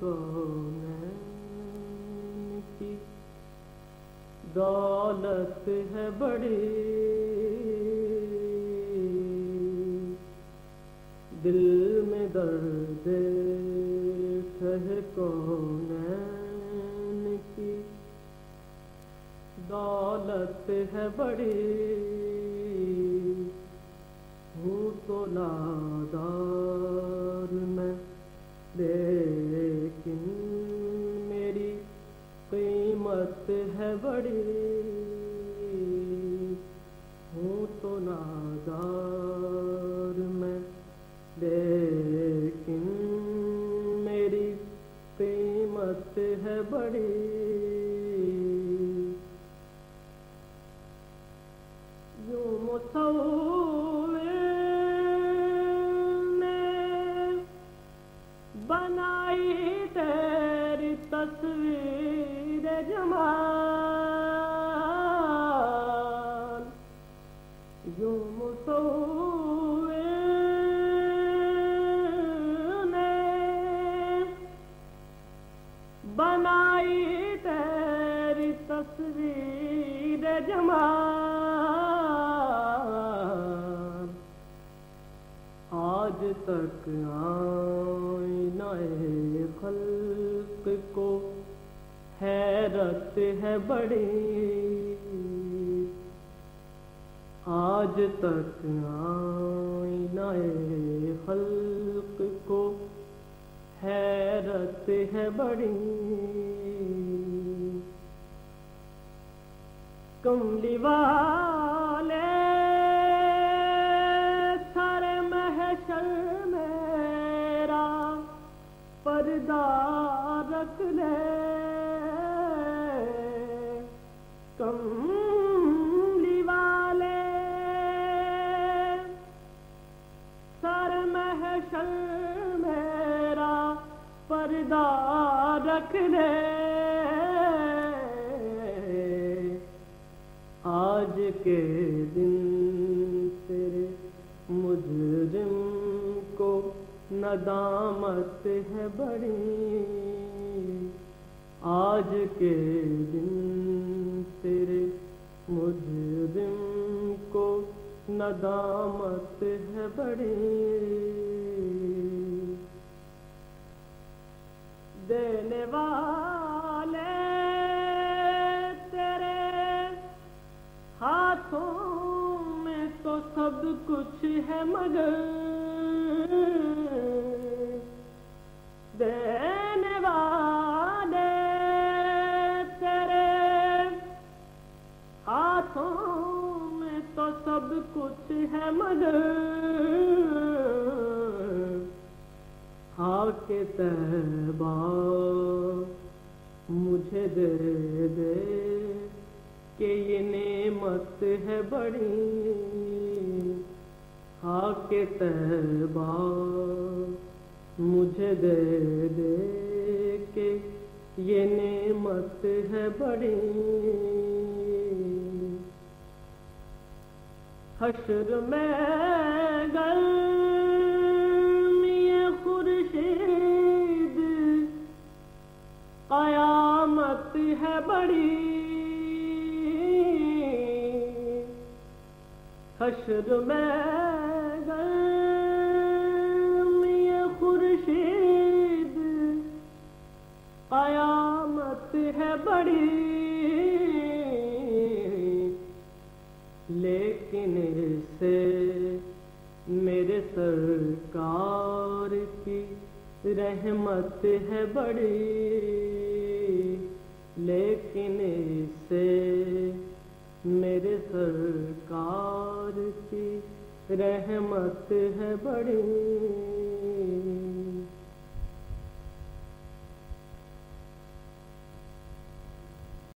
کونین کی دولت ہے بڑی، دل میں درد شہ کونین کی دولت ہے بڑی، ہوں تو نادار میں لیکن میری قیمت ہے بڑی، ہوں تو نادار میں لیکن میری قیمت ہے بڑی۔ یوں مصور نے بنائی تیری تصویر جمال، یوں مصور نے بنائی تیری تصویر جمال، آج تک آئینہ خلق کو حیرت ہے بڑی، آج تک آئینہ خلق کو حیرت ہے بڑی۔ کملی والے سارے محشر میرا پردہ رکھ لے، کملی والے سارے محشر میرا پردہ رکھ لے، آج کے دن تیرے مجرم کو ندامت ہے بڑی، آج کے دن تیرے مجرم کو ندامت ہے بڑی۔ دینے والے تیرے ہاتھوں میں تو سب کچھ ہے مگر دینے والے تیرے ہاتھوں میں تو سب کچھ ہے مگر خاک طیبہ مجھے دے دے کہ یہ نعمت ہے بڑی، خاک طیبہ مجھے دے دے کہ یہ نعمت ہے بڑی۔ حشر میں گرمی خورشید قیامت ہے بڑی، حشر میں گرمی خورشید قیامت ہے بڑی، لیکن اس سے میرے سرکار کی رحمت ہے بڑی، لیکن اس سے میرے سرکار کی رحمت ہے بڑی۔